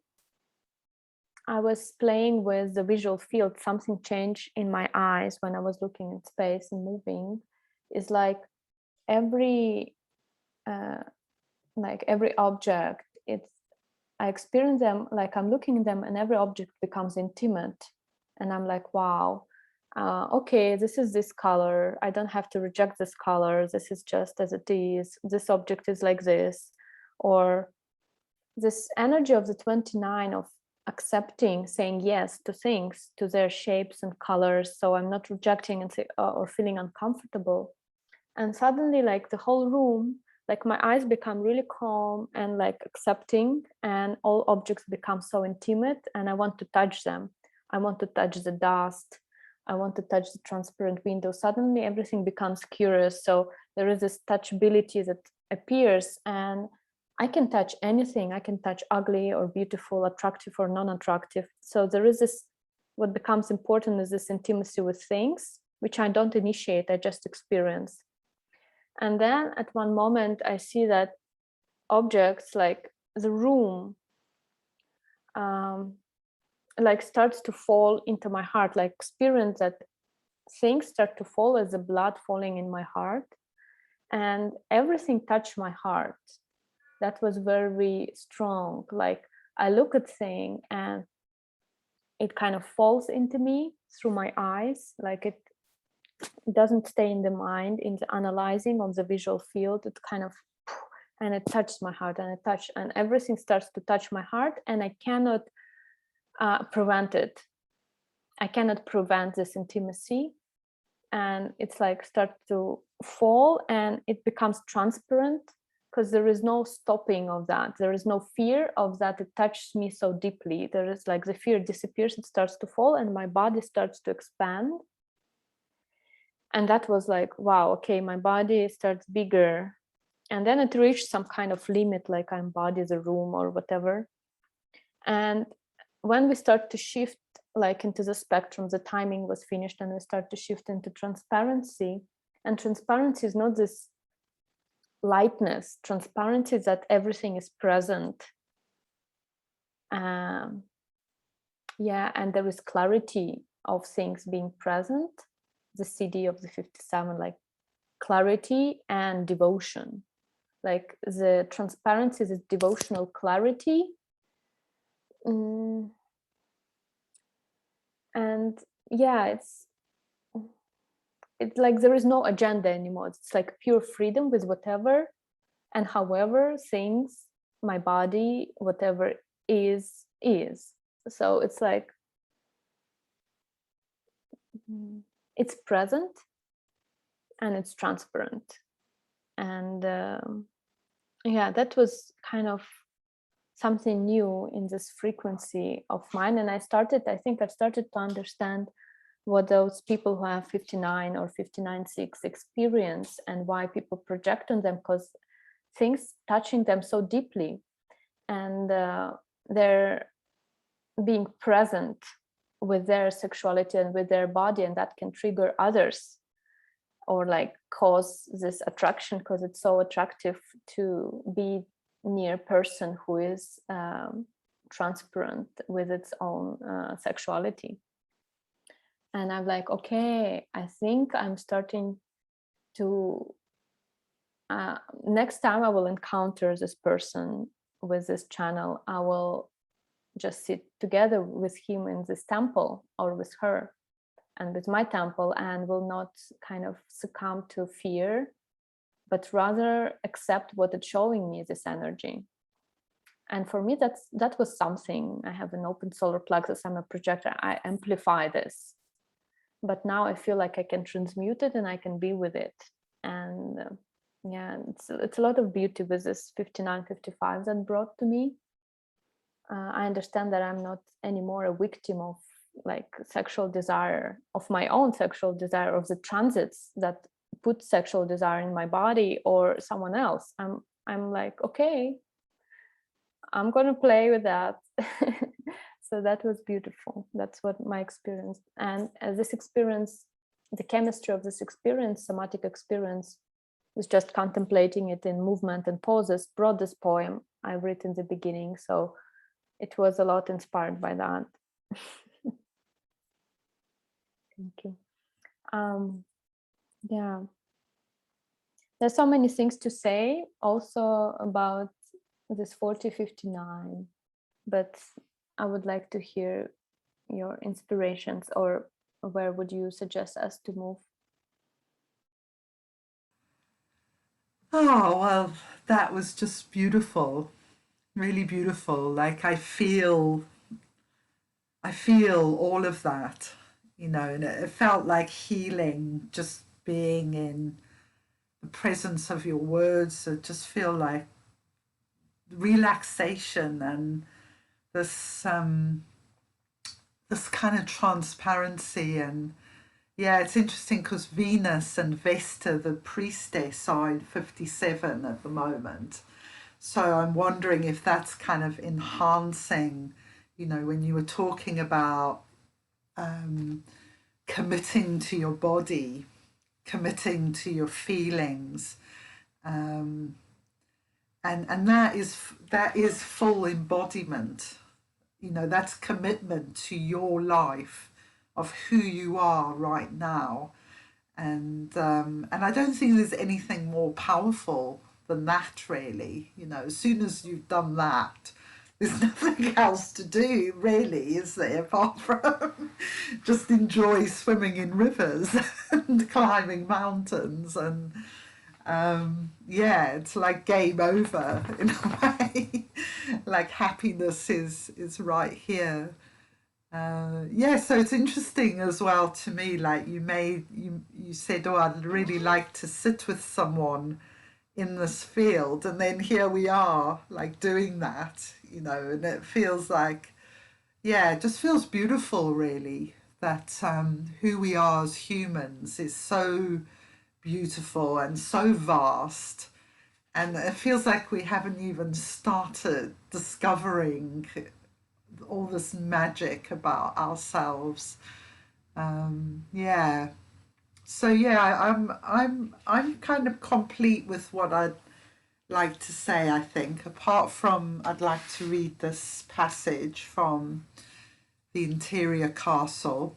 I was playing with the visual field. Something changed in my eyes when I was looking at space and moving. It's like every object, I experience them like I'm looking at them, and every object becomes intimate. And I'm like, wow, okay, this is this color. I don't have to reject this color. This is just as it is. This object is like this. Or this energy of the 29 of accepting, saying yes to things, to their shapes and colors. So I'm not rejecting and or feeling uncomfortable. And suddenly, like the whole room, like my eyes become really calm and like accepting, and all objects become so intimate, and I want to touch them. I want to touch the dust. I want to touch the transparent window. Suddenly everything becomes curious. So there is this touchability that appears, and I can touch anything. I can touch ugly or beautiful, attractive or non-attractive. So there is this, what becomes important is this intimacy with things, which I don't initiate, I just experience. And then at one moment, I see that objects, like the room, like starts to fall into my heart, like experience that things start to fall as the blood falling in my heart, and everything touched my heart. That was very strong. Like I look at thing and it kind of falls into me through my eyes, like it doesn't stay in the mind, in the analyzing of the visual field. It kind of, and it touched my heart, and everything starts to touch my heart, and I cannot prevent it. I cannot prevent this intimacy. and it's like start to fall, and it becomes transparent, because there is no stopping of that. There is no fear of that. It touches me so deeply. There is like the fear disappears, it starts to fall, and my body starts to expand. And that was like, wow, okay, my body starts bigger. And then it reached some kind of limit, like I embody the room or whatever. And when we start to shift like into the spectrum, the timing was finished, and we start to shift into transparency. And transparency is not this lightness. Transparency is that everything is present. Yeah, and there is clarity of things being present. The CD of the 57, like clarity and devotion. Like the transparency is devotional clarity. And yeah, it's like there is no agenda anymore. It's like pure freedom with whatever and however things, my body, whatever is. So it's like it's present and it's transparent. And yeah, that was kind of something new in this frequency of mine. And I think I've started to understand what those people who have 59 or 59.6 experience, and why people project on them, because things touching them so deeply, and they're being present with their sexuality and with their body, and that can trigger others or like cause this attraction, because it's so attractive to be near a person who is transparent with its own sexuality. And I'm like, okay, I think I'm starting to next time I will encounter this person with this channel, I will just sit together with him in this temple, or with her and with my temple, and will not kind of succumb to fear, but rather accept what it's showing me, this energy. And for me, that was something. I have an open solar plexus, I'm a projector, I amplify this, but now I feel like I can transmute it and I can be with it. And yeah, it's a lot of beauty with this 59, 55 that brought to me. I understand that I'm not anymore a victim of like sexual desire, of my own sexual desire, of the transits that put sexual desire in my body or someone else. I'm like, okay, I'm gonna play with that. So that was beautiful. That's what my experience. And this experience, the chemistry of this experience, somatic experience, was just contemplating it in movement and poses, brought this poem I read in the beginning. So it was a lot inspired by that. Thank you. Yeah, there's so many things to say also about this 4059, but I would like to hear your inspirations, or where would you suggest us to move? Oh, well, that was just beautiful, really beautiful. Like I feel all of that, and it felt like healing, just being in the presence of your words. I just feel like relaxation and this this kind of transparency. And yeah, it's interesting because Venus and Vesta, the priestess, are in 57 at the moment. So I'm wondering if that's kind of enhancing, when you were talking about committing to your body, committing to your feelings, and that is full embodiment. That's commitment to your life, of who you are right now. And I don't think there's anything more powerful than that, really. As soon as you've done that, there's nothing else to do, really, is there, apart from just enjoy swimming in rivers and climbing mountains. And yeah, it's like game over in a way. Like happiness is right here. Yeah, so it's interesting as well to me, like you said, oh, I'd really like to sit with someone in this field, and then here we are like doing that, and it feels like, yeah, it just feels beautiful, really, that who we are as humans is so beautiful and so vast. And it feels like we haven't even started discovering all this magic about ourselves. Yeah. So yeah, I'm kind of complete with what I'd like to say, I think. Apart from, I'd like to read this passage from the interior castle.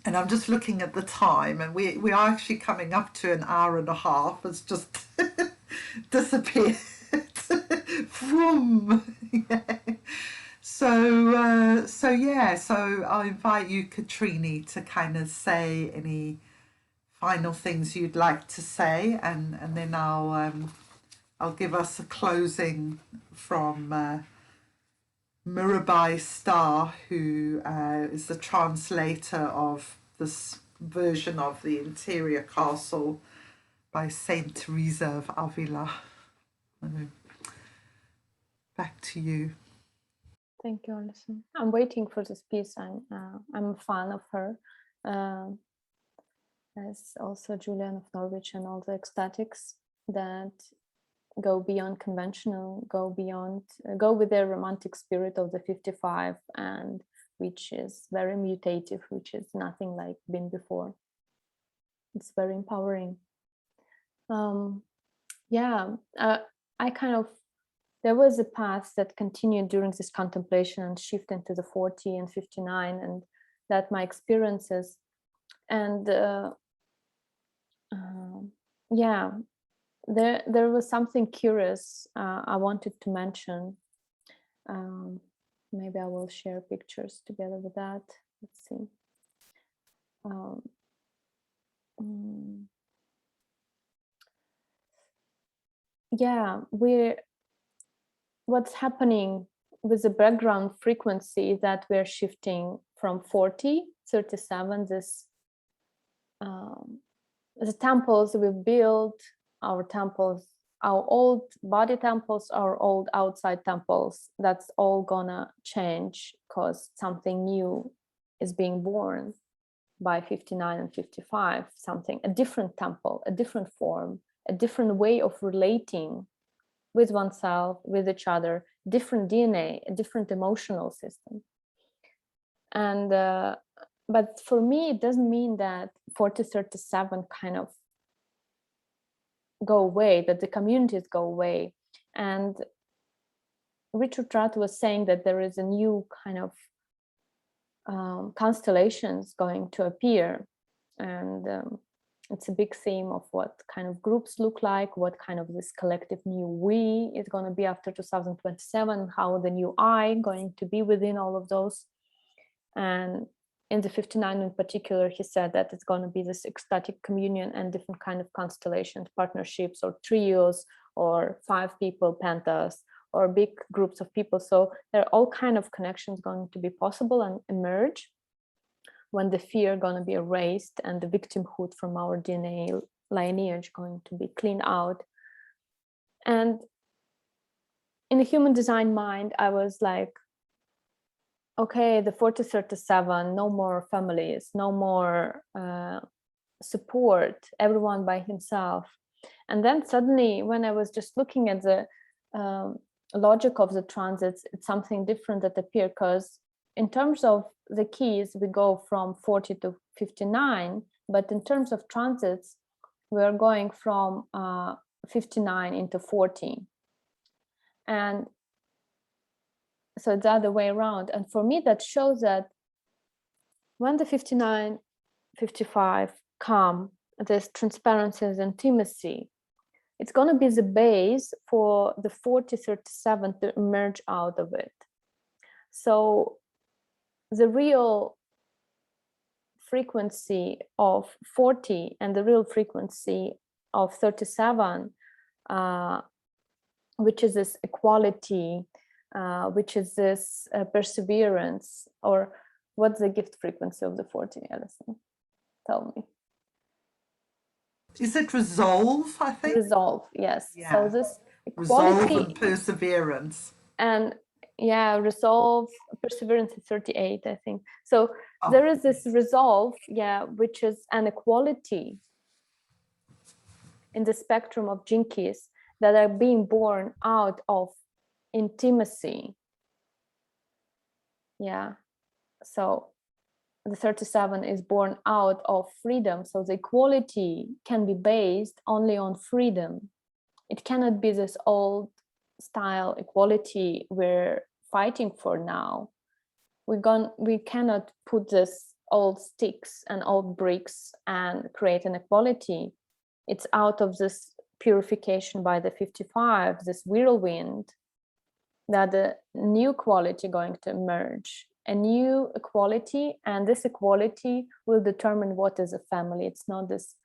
And I'm just looking at the time, and we are actually coming up to an hour and a half. It's just disappeared. Vroom. Yeah. So yeah. So I'll invite you, Katreni, to kind of say any final things you'd like to say, and then I'll give us a closing from Mirabai Starr, who is the translator of this version of the interior castle by St Theresa of Avila. Back to you. Thank you, Alison. I'm waiting for this piece. I'm a fan of her. As also Julian of Norwich and all the ecstatics that go beyond conventional, go with their romantic spirit of the 55, and which is very mutative, which is nothing like been before. It's very empowering. I kind of, there was a path that continued during this contemplation and shift into the 40 and 59, and that my experiences and there was something curious I wanted to mention. Maybe I will share pictures together with that. Let's see. What's happening with the background frequency that we're shifting from 40, 37, the temples we built, our temples, our old body temples, our old outside temples, that's all gonna change because something new is being born by 59 and 55, a different temple, a different form, a different way of relating with oneself, with each other, different DNA, a different emotional system. And but for me, it doesn't mean that 4037 kind of go away, that the communities go away. And Richard Rudd was saying that there is a new kind of constellations going to appear. And it's a big theme of what kind of groups look like, what kind of this collective new we is going to be after 2027, how the new I going to be within all of those. And in the 59 in particular, he said that it's going to be this ecstatic communion and different kind of constellations, partnerships or trios or 5 people, pentas, or big groups of people. So there are all kind of connections going to be possible and emerge when the fear going to be erased and the victimhood from our DNA lineage going to be cleaned out. And in the human design mind, I was like, okay, the 4037, no more families, no more support, everyone by himself. And then suddenly, when I was just looking at the logic of the transits, it's something different that appeared, because in terms of the keys, we go from 40 to 59, but in terms of transits, we're going from 59 into 40. And so it's the other way around. And for me, that shows that when the 59, 55 come, there's transparency and intimacy. It's going to be the base for the 4037 to emerge out of it. So the real frequency of 40 and the real frequency of 37, which is this equality, which is this perseverance, or What's the gift frequency of the 40, Alison? Tell me. Is it resolve, I think? Resolve, yes. Yeah. So this Resolve equality and perseverance. and yeah, resolve, perseverance is 38, I think. So Oh. there is this resolve, yeah, which is an equality in the spectrum of jinkies that are being born out of intimacy. Yeah. So the 37 is born out of freedom. So the equality can be based only on freedom. It cannot be this old style equality we're fighting for now. We cannot put this old sticks and old bricks and create an equality. It's out of this purification by the 55, this whirlwind, that the new quality going to emerge, a new equality, and this equality will determine what is a family. It's not this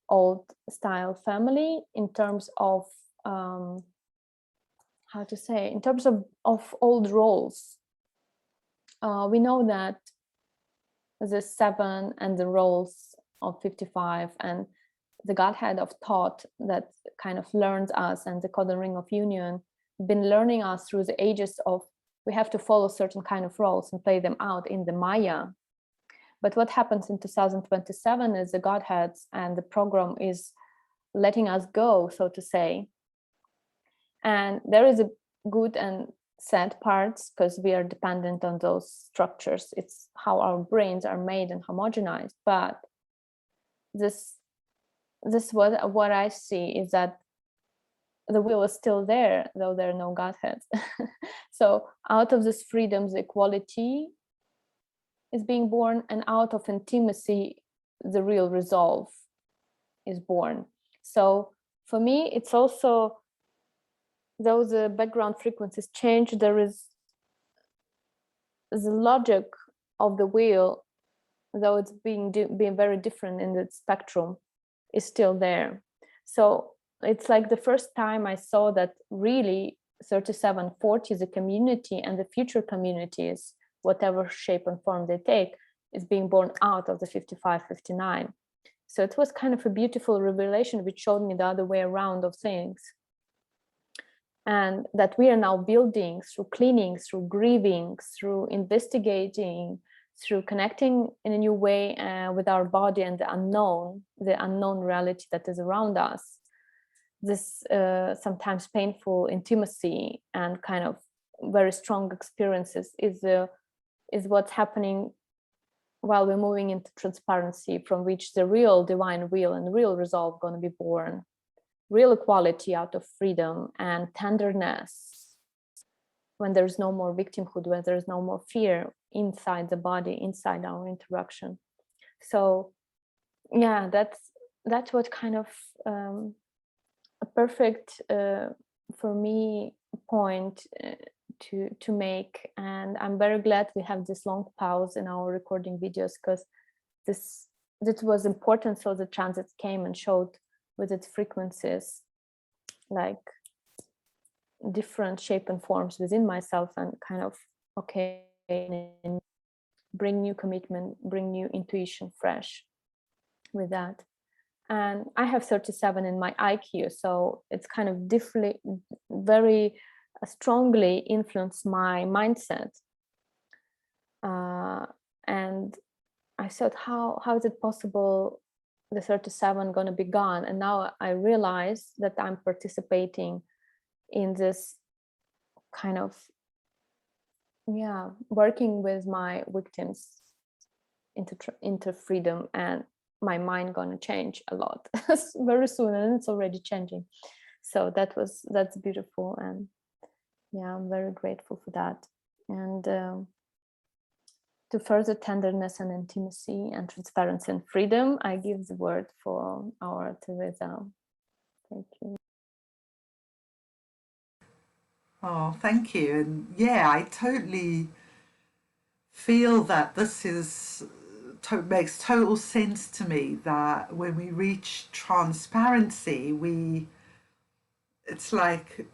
old style family in terms of how to say, in terms of old roles. We know that the 7 and the roles of 55 and the Godhead of thought that kind of learns us, and the codon ring of union been learning us through the ages of we have to follow certain kind of roles and play them out in the Maya. But what happens in 2027 is the Godheads and the program is letting us go, so to say. And there is a good and sad parts because we are dependent on those structures. It's how our brains are made and homogenized. But this what I see is that the will is still there, though there are no Godheads. So out of this freedom, the equality is being born, and out of intimacy, the real resolve is born. So for me, it's also, though the background frequencies change, there is the logic of the wheel, though it's being very different in the spectrum, is still there. So it's like the first time I saw that really 3740, the community and the future communities, whatever shape and form they take, is being born out of the 5559. So it was kind of a beautiful revelation which showed me the other way around of things. And that we are now building through cleaning, through grieving, through investigating, through connecting in a new way with our body and the unknown reality that is around us. This sometimes painful intimacy and kind of very strong experiences is what's happening while we're moving into transparency, from which the real divine will and real resolve going to be born. Real equality out of freedom and tenderness, when there's no more victimhood, when there's no more fear inside the body, inside our interaction. So yeah, that's what kind of a perfect for me point to make. And I'm very glad we have this long pause in our recording videos, because this was important. So the transits came and showed with its frequencies, like different shape and forms within myself, and kind of, okay, bring new commitment, bring new intuition fresh with that. And I have 37 in my IQ, so it's kind of differently, very strongly influenced my mindset. And I thought, how is it possible the 37 going to be gone? And now I realize that I'm participating in this kind of, working with my victims into freedom, and my mind going to change a lot very soon, and it's already changing. So that's beautiful, and I'm very grateful for that. And to further tenderness and intimacy and transparency and freedom, I give the word for our Teresa. Thank you. Oh, thank you. And yeah, I totally feel that this makes total sense to me, that when we reach transparency, it's like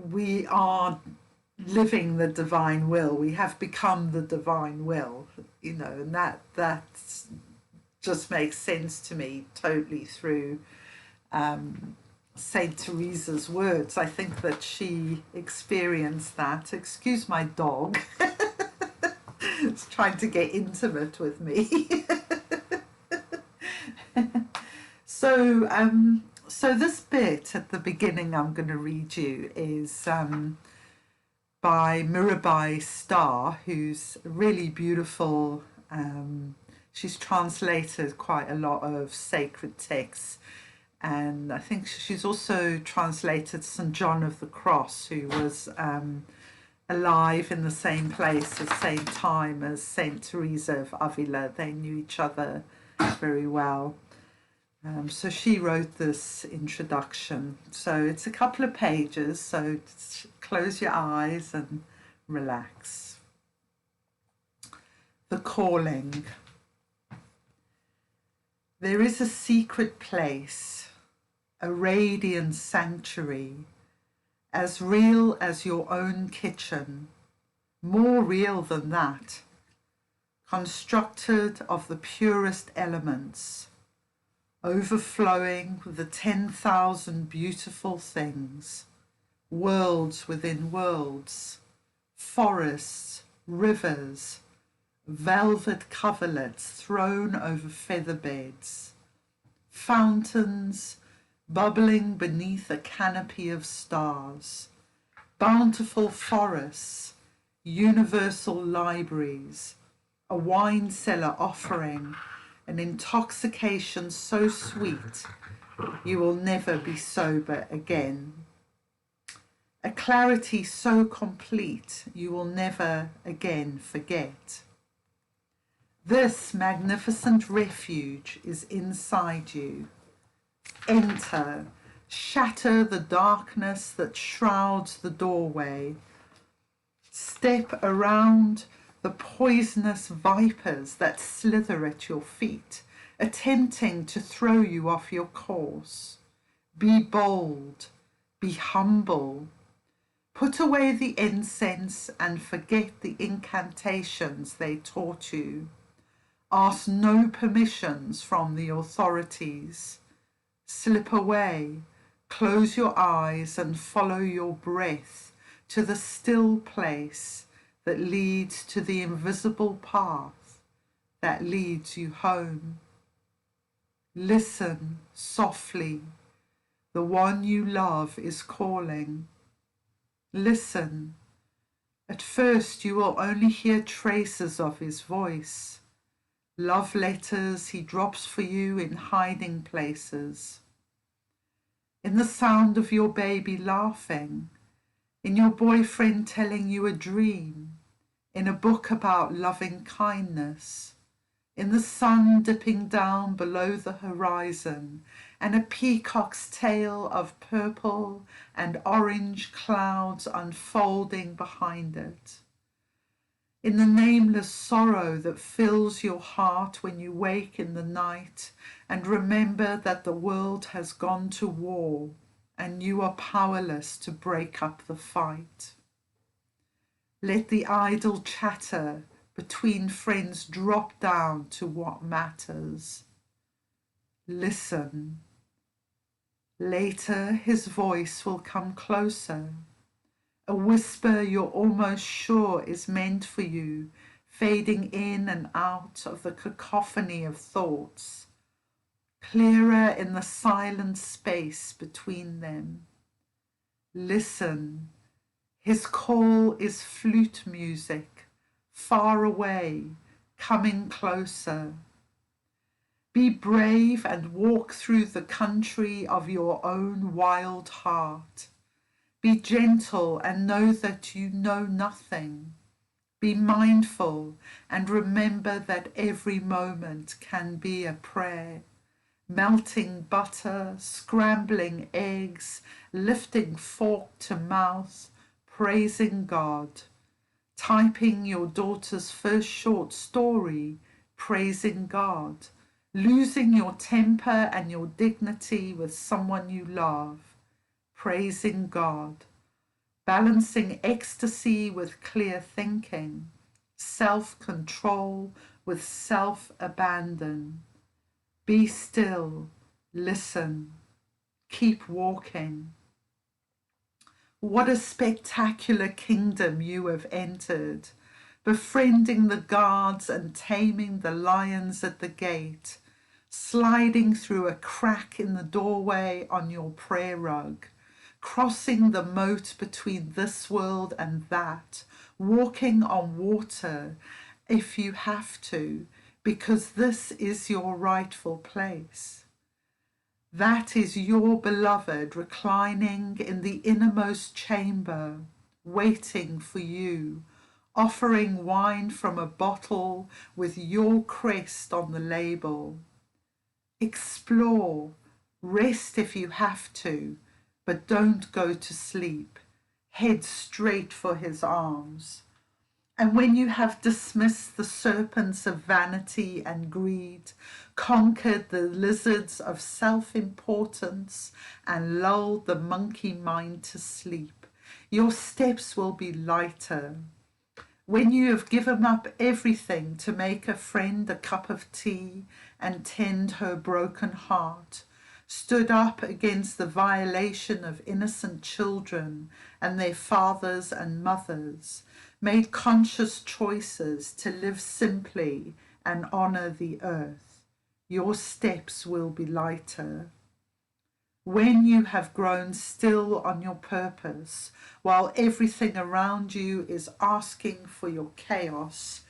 we are living the divine will. We have become the divine will, you know, and that just makes sense to me totally through St Teresa's words. I think that she experienced that. Excuse my dog. It's trying to get intimate with me. So this bit at the beginning I'm going to read you is by Mirabai Starr, who's really beautiful. She's translated quite a lot of sacred texts, and I think she's also translated St John of the Cross, who was alive in the same place at the same time as St Theresa of Avila. They knew each other very well. So she wrote this introduction. So it's a couple of pages, so close your eyes and relax. The calling. There is a secret place, a radiant sanctuary, as real as your own kitchen, more real than that, constructed of the purest elements, overflowing with the 10,000 beautiful things, worlds within worlds, forests, rivers, velvet coverlets thrown over feather beds, fountains bubbling beneath a canopy of stars, bountiful forests, universal libraries, a wine cellar offering an intoxication so sweet you will never be sober again, a clarity so complete you will never again forget. This magnificent refuge is inside you. Enter, shatter the darkness that shrouds the doorway. Step around the poisonous vipers that slither at your feet, attempting to throw you off your course. Be bold, be humble. Put away the incense and forget the incantations they taught you. Ask no permissions from the authorities. Slip away, close your eyes and follow your breath to the still place that leads to the invisible path that leads you home. Listen softly. The one you love is calling. Listen. At first you will only hear traces of his voice. Love letters he drops for you in hiding places. In the sound of your baby laughing, in your boyfriend telling you a dream, in a book about loving kindness, in the sun dipping down below the horizon, and a peacock's tail of purple and orange clouds unfolding behind it. In the nameless sorrow that fills your heart when you wake in the night and remember that the world has gone to war and you are powerless to break up the fight. Let the idle chatter between friends drop down to what matters. Listen. Later his voice will come closer. A whisper you're almost sure is meant for you, fading in and out of the cacophony of thoughts, clearer in the silent space between them. Listen, his call is flute music, far away, coming closer. Be brave and walk through the country of your own wild heart. Be gentle and know that you know nothing. Be mindful and remember that every moment can be a prayer. Melting butter, scrambling eggs, lifting fork to mouth, praising God. Typing your daughter's first short story, praising God. Losing your temper and your dignity with someone you love, praising God. balancing ecstasy with clear thinking, self-control with self-abandon. Be still, listen, keep walking. What a spectacular kingdom you have entered, befriending the guards and taming the lions at the gate, sliding through a crack in the doorway on your prayer rug, crossing the moat between this world and that, walking on water if you have to, because this is your rightful place. That is your beloved reclining in the innermost chamber, waiting for you, offering wine from a bottle with your crest on the label. Explore, rest if you have to, but don't go to sleep. Head straight for his arms. And when you have dismissed the serpents of vanity and greed, conquered the lizards of self-importance, and lulled the monkey mind to sleep, your steps will be lighter. When you have given up everything to make a friend a cup of tea and tend her broken heart, stood up against the violation of innocent children and their fathers and mothers, made conscious choices to live simply and honor the earth, your steps will be lighter. When you have grown still on your purpose, while everything around you is asking for your chaos,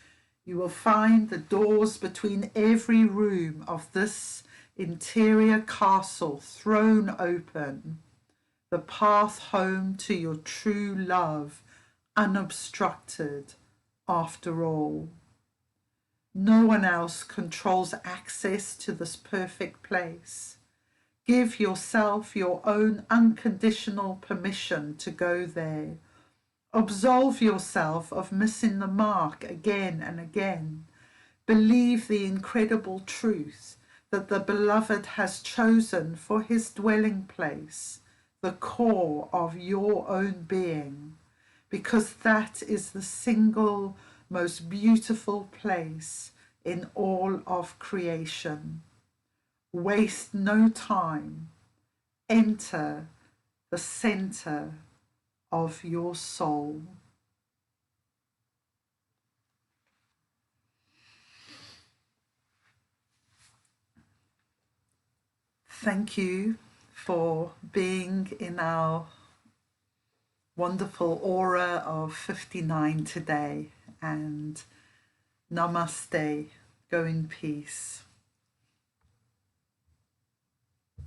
you will find the doors between every room of this interior castle thrown open, the path home to your true love unobstructed after all. No one else controls access to this perfect place. Give yourself your own unconditional permission to go there. Absolve yourself of missing the mark again and again. Believe the incredible truth that the beloved has chosen for his dwelling place, the core of your own being, because that is the single most beautiful place in all of creation. Waste no time. Enter the center of your soul. Thank you for being in our wonderful aura of 59 today, and namaste. Go in peace.